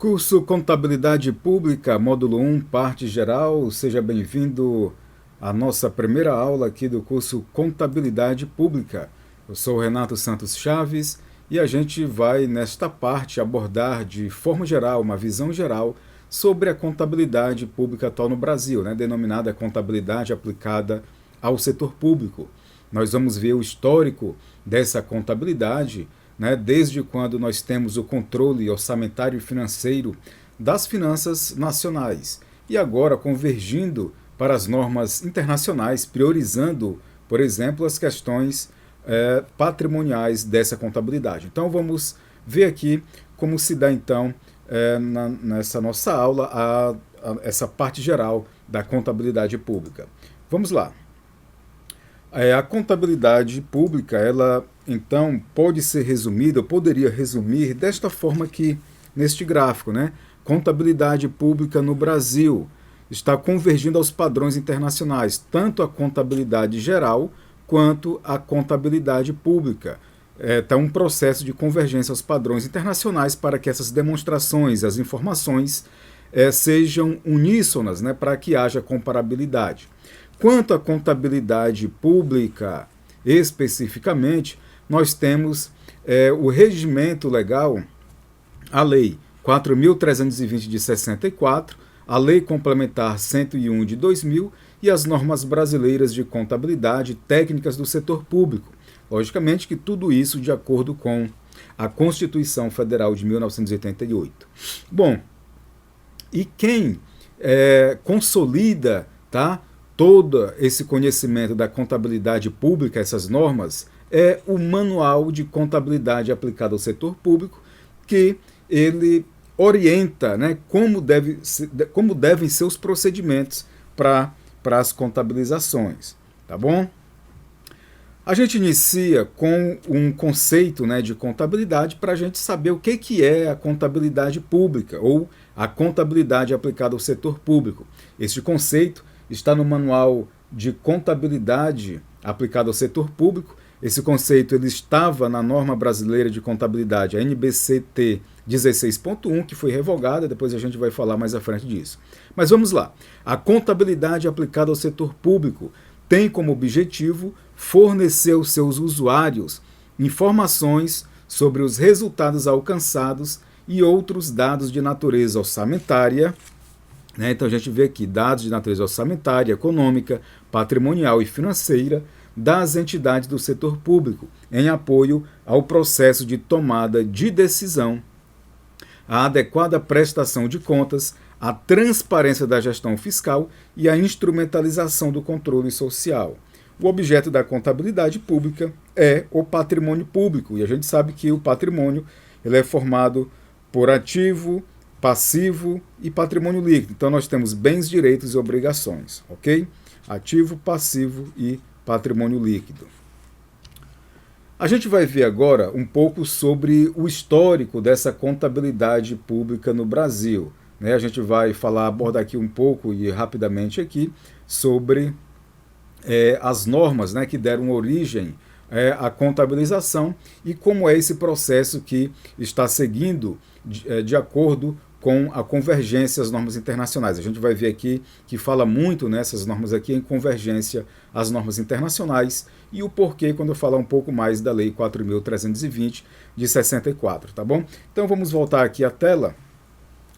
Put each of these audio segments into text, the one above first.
Curso Contabilidade Pública, módulo 1, parte geral. Seja bem-vindo à nossa primeira aula aqui do curso Contabilidade Pública. Eu sou o Renato Santos Chaves e a gente vai, nesta parte, abordar de forma geral, uma visão geral sobre a contabilidade pública atual no Brasil, denominada contabilidade aplicada ao setor público. Nós vamos ver o histórico dessa contabilidade, desde quando nós temos o controle orçamentário e financeiro das finanças nacionais e agora convergindo para as normas internacionais, priorizando, por exemplo, as questões patrimoniais dessa contabilidade. Então vamos ver aqui como se dá então nessa nossa aula essa parte geral da contabilidade pública. Vamos lá. A contabilidade pública, ela então pode ser resumida, eu poderia resumir desta forma aqui, neste gráfico, Contabilidade pública no Brasil está convergindo aos padrões internacionais, tanto a contabilidade geral quanto a contabilidade pública. Está um processo de convergência aos padrões internacionais para que essas demonstrações, as informações, sejam uníssonas, para que haja comparabilidade. Quanto à contabilidade pública, especificamente, nós temos o regimento legal, a Lei 4.320 de 64, a Lei Complementar 101 de 2000 e as normas brasileiras de contabilidade técnicas do setor público. Logicamente que tudo isso de acordo com a Constituição Federal de 1988. Bom, e quem consolida, todo esse conhecimento da contabilidade pública, essas normas, é o Manual de Contabilidade Aplicada ao Setor Público, que ele orienta como devem ser os procedimentos para as contabilizações. Tá bom? A gente inicia com um conceito de contabilidade para a gente saber o que é a contabilidade pública ou a contabilidade aplicada ao setor público. Este conceito está no Manual de Contabilidade aplicada ao setor público. Esse conceito ele estava na norma brasileira de contabilidade, a NBCT 16.1, que foi revogada, depois a gente vai falar mais à frente disso. Mas vamos lá. A contabilidade aplicada ao setor público tem como objetivo fornecer aos seus usuários informações sobre os resultados alcançados e outros dados de natureza orçamentária. Então a gente vê aqui dados de natureza orçamentária, econômica, patrimonial e financeira das entidades do setor público, em apoio ao processo de tomada de decisão, a adequada prestação de contas, a transparência da gestão fiscal e a instrumentalização do controle social. O objeto da contabilidade pública é o patrimônio público, e a gente sabe que o patrimônio ele é formado por ativo, passivo e patrimônio líquido. Então nós temos bens, direitos e obrigações, ok? Ativo, passivo e patrimônio líquido. A gente vai ver agora um pouco sobre o histórico dessa contabilidade pública no Brasil. A gente vai abordar aqui um pouco e rapidamente aqui sobre as normas que deram origem à contabilização e como é esse processo que está seguindo de acordo com a convergência às normas internacionais. A gente vai ver aqui que fala muito nessas normas aqui em convergência às normas internacionais e o porquê quando eu falar um pouco mais da Lei 4.320 de 64, tá bom? Então vamos voltar aqui à tela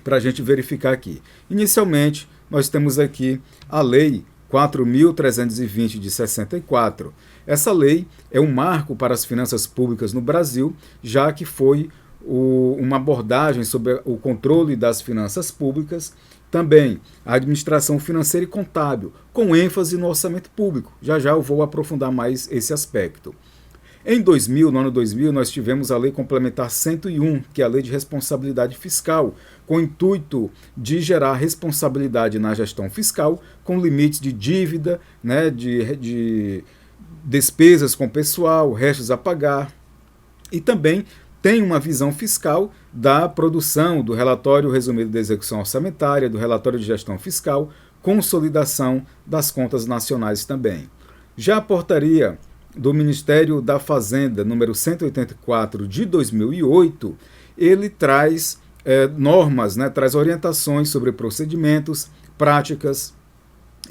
para a gente verificar aqui. Inicialmente, nós temos aqui a Lei 4.320 de 64. Essa lei é um marco para as finanças públicas no Brasil, já que foi uma abordagem sobre o controle das finanças públicas, também a administração financeira e contábil, com ênfase no orçamento público. Já já eu vou aprofundar mais esse aspecto. Em 2000, no ano 2000, nós tivemos a Lei Complementar 101, que é a Lei de Responsabilidade Fiscal, com o intuito de gerar responsabilidade na gestão fiscal, com limites de dívida, de despesas com pessoal, restos a pagar, e também tem uma visão fiscal da produção do relatório resumido da execução orçamentária, do relatório de gestão fiscal, consolidação das contas nacionais também. Já a portaria do Ministério da Fazenda, número 184 de 2008, ele traz normas, né, traz orientações sobre procedimentos, práticas,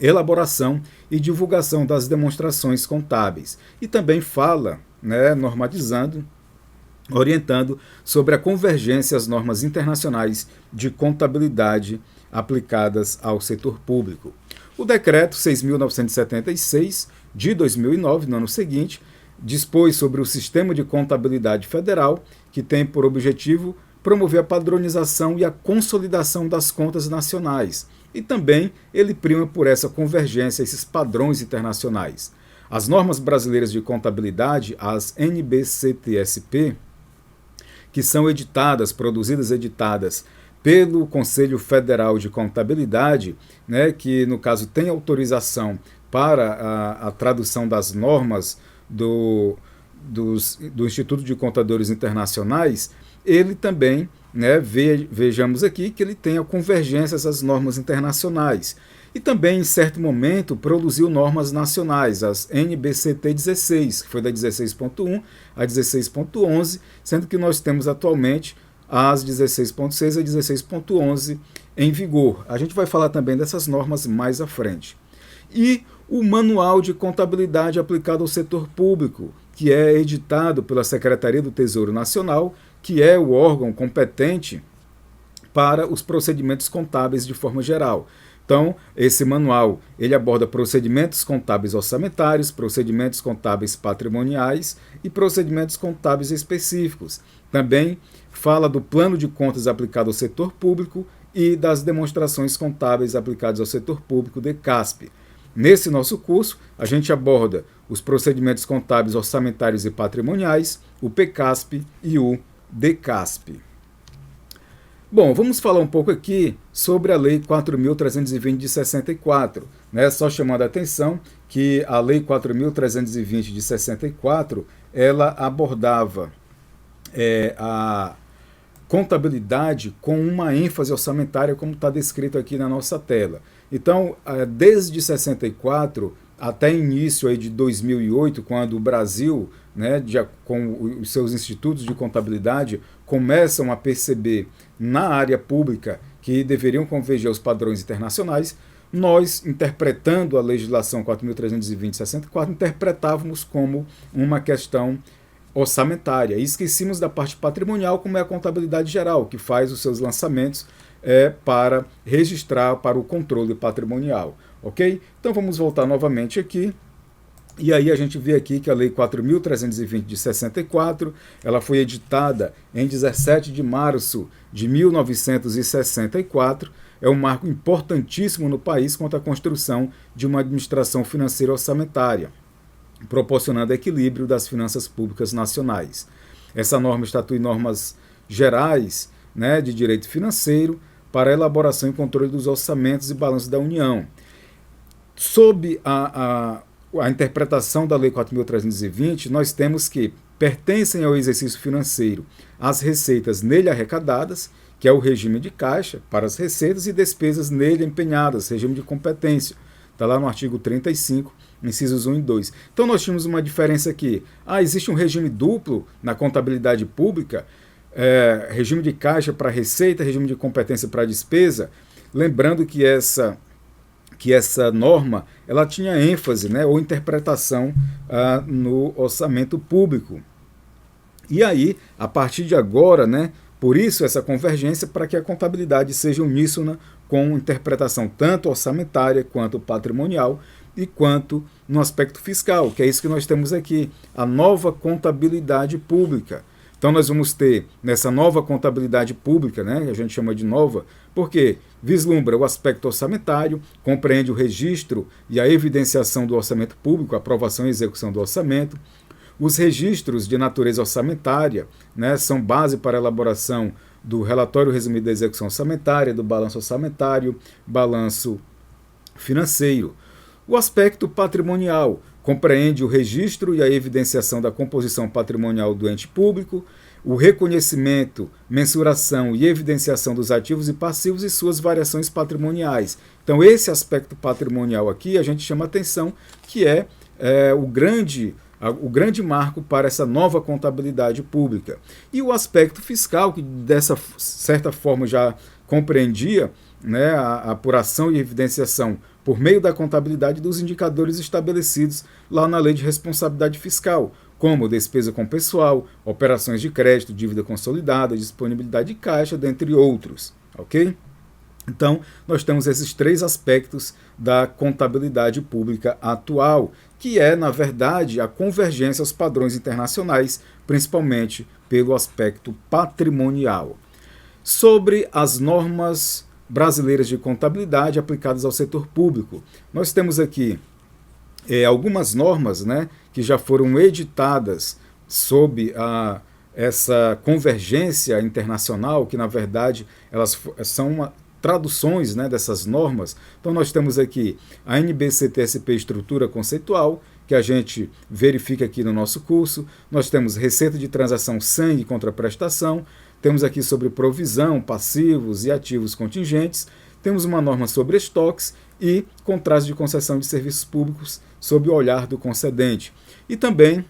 elaboração e divulgação das demonstrações contábeis. E também fala, né, normatizando, orientando sobre a convergência às normas internacionais de contabilidade aplicadas ao setor público. O decreto 6.976 de 2009, no ano seguinte, dispôs sobre o Sistema de Contabilidade Federal, que tem por objetivo promover a padronização e a consolidação das contas nacionais. E também ele prima por essa convergência, esses padrões internacionais. As normas brasileiras de contabilidade, as NBCTSP, que são produzidas, editadas pelo Conselho Federal de Contabilidade, né, que no caso tem autorização para a tradução das normas do Instituto de Contadores Internacionais, ele também, né, vejamos aqui que ele tem a convergência dessas normas internacionais. E também, em certo momento, produziu normas nacionais, as NBCT 16, que foi da 16.1 a 16.11, sendo que nós temos atualmente as 16.6 a 16.11 em vigor. A gente vai falar também dessas normas mais à frente. E o Manual de Contabilidade aplicado ao setor público, que é editado pela Secretaria do Tesouro Nacional, que é o órgão competente para os procedimentos contábeis de forma geral. Então, esse manual, ele aborda procedimentos contábeis orçamentários, procedimentos contábeis patrimoniais e procedimentos contábeis específicos. Também fala do plano de contas aplicado ao setor público e das demonstrações contábeis aplicadas ao setor público, DECASP. Nesse nosso curso, a gente aborda os procedimentos contábeis orçamentários e patrimoniais, o PCASP e o DECASP. Bom, vamos falar um pouco aqui sobre a Lei 4.320 de 64. Né? Só chamando a atenção que a Lei 4.320 de 64, ela abordava a contabilidade com uma ênfase orçamentária, como está descrito aqui na nossa tela. Então, desde 64 até início aí de 2008, quando o Brasil, né, com os seus institutos de contabilidade, começam a perceber na área pública que deveriam converger aos padrões internacionais, nós, interpretando a legislação 4.320 de 64, interpretávamos como uma questão orçamentária. E esquecíamos da parte patrimonial, como é a contabilidade geral, que faz os seus lançamentos para registrar para o controle patrimonial. Ok? Então vamos voltar novamente aqui. E aí a gente vê aqui que a Lei 4.320 de 64, ela foi editada em 17 de março de 1964, é um marco importantíssimo no país quanto à construção de uma administração financeira orçamentária, proporcionando equilíbrio das finanças públicas nacionais. Essa norma estatui normas gerais, né, de direito financeiro para a elaboração e controle dos orçamentos e balanços da União. Sob a interpretação da Lei 4.320, nós temos que pertencem ao exercício financeiro as receitas nele arrecadadas, que é o regime de caixa para as receitas, e despesas nele empenhadas, regime de competência. Está lá no artigo 35, incisos 1 e 2. Então nós tínhamos uma diferença aqui. Existe um regime duplo na contabilidade pública, regime de caixa para receita, regime de competência para despesa. Lembrando que essa norma ela tinha ênfase, né, ou interpretação no orçamento público. E aí, a partir de agora, né, por isso essa convergência para que a contabilidade seja uníssona com interpretação tanto orçamentária quanto patrimonial e quanto no aspecto fiscal, que é isso que nós temos aqui, a nova contabilidade pública. Então nós vamos ter nessa nova contabilidade pública, né, que a gente chama de nova, porque vislumbra o aspecto orçamentário, compreende o registro e a evidenciação do orçamento público, aprovação e execução do orçamento. Os registros de natureza orçamentária, né, são base para a elaboração do relatório resumido da execução orçamentária, do balanço orçamentário, balanço financeiro. O aspecto patrimonial compreende o registro e a evidenciação da composição patrimonial do ente público, o reconhecimento, mensuração e evidenciação dos ativos e passivos e suas variações patrimoniais. Então, esse aspecto patrimonial aqui a gente chama atenção, que é o grande o grande marco para essa nova contabilidade pública. E o aspecto fiscal, que dessa certa forma já compreendia, né, a apuração e evidenciação por meio da contabilidade dos indicadores estabelecidos lá na Lei de Responsabilidade Fiscal, como despesa com pessoal, operações de crédito, dívida consolidada, disponibilidade de caixa, dentre outros. Ok? Então, nós temos esses três aspectos da contabilidade pública atual, que é, na verdade, a convergência aos padrões internacionais, principalmente pelo aspecto patrimonial. Sobre as normas brasileiras de contabilidade aplicadas ao setor público, nós temos aqui algumas normas, né, que já foram editadas sob essa convergência internacional, que, na verdade, elas são traduções, né, dessas normas. Então nós temos aqui a NBCT-SP Estrutura Conceitual, que a gente verifica aqui no nosso curso. Nós temos receita de transação sem e contraprestação. Temos aqui sobre provisão, passivos e ativos contingentes. Temos uma norma sobre estoques e contratos de concessão de serviços públicos sob o olhar do concedente. E também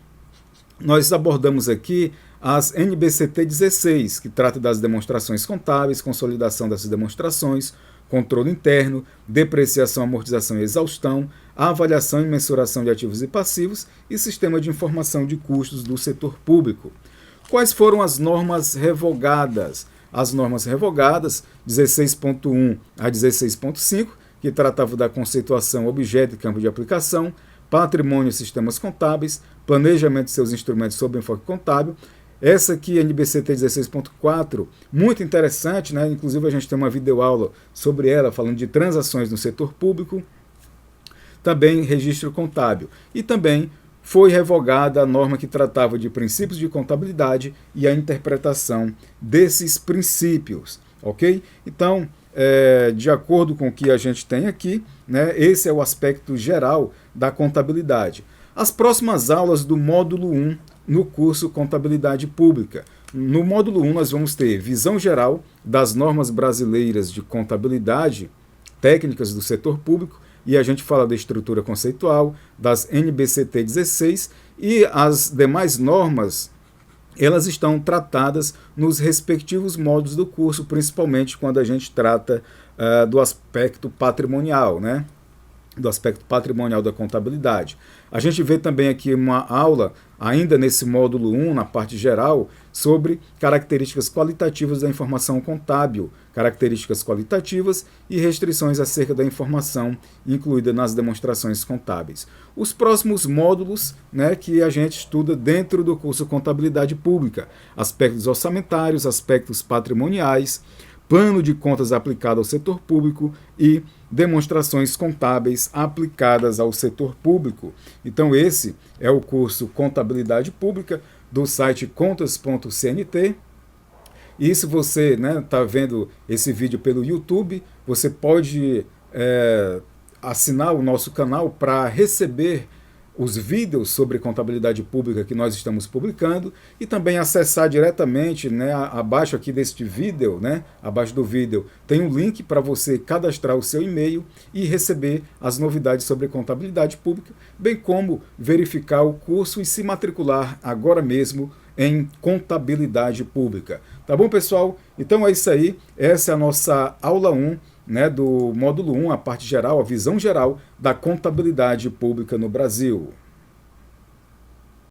nós abordamos aqui as NBCT 16, que trata das demonstrações contábeis, consolidação dessas demonstrações, controle interno, depreciação, amortização e exaustão, avaliação e mensuração de ativos e passivos e sistema de informação de custos do setor público. Quais foram as normas revogadas? As normas revogadas, 16.1 a 16.5, que tratavam da conceituação, objeto e campo de aplicação, patrimônio e sistemas contábeis, planejamento de seus instrumentos sob enfoque contábil. Essa aqui, a NBCT 16.4, muito interessante, né? Inclusive a gente tem uma videoaula sobre ela, falando de transações no setor público. Também registro contábil. E também foi revogada a norma que tratava de princípios de contabilidade e a interpretação desses princípios, ok? Então, de acordo com o que a gente tem aqui, né, esse é o aspecto geral da contabilidade. As próximas aulas do módulo 1 no curso Contabilidade Pública. No módulo 1 nós vamos ter visão geral das normas brasileiras de contabilidade, técnicas do setor público, e a gente fala da estrutura conceitual, das NBCT 16, e as demais normas, elas estão tratadas nos respectivos módulos do curso, principalmente quando a gente trata do aspecto patrimonial, né? Do aspecto patrimonial da contabilidade. A gente vê também aqui uma aula, ainda nesse módulo 1, na parte geral, sobre características qualitativas da informação contábil, características qualitativas e restrições acerca da informação incluída nas demonstrações contábeis. Os próximos módulos, né, que a gente estuda dentro do curso Contabilidade Pública, aspectos orçamentários, aspectos patrimoniais, plano de contas aplicado ao setor público e demonstrações contábeis aplicadas ao setor público. Então esse é o curso Contabilidade Pública do site contas.cnt. E se você está vendo esse vídeo pelo YouTube, você pode assinar o nosso canal para receber os vídeos sobre contabilidade pública que nós estamos publicando e também acessar diretamente, né, abaixo aqui deste vídeo, né, abaixo do vídeo, tem um link para você cadastrar o seu e-mail e receber as novidades sobre contabilidade pública, bem como verificar o curso e se matricular agora mesmo em contabilidade pública. Tá bom, pessoal? Então é isso aí, essa é a nossa aula 1, né, do módulo 1, a parte geral, a visão geral da contabilidade pública no Brasil.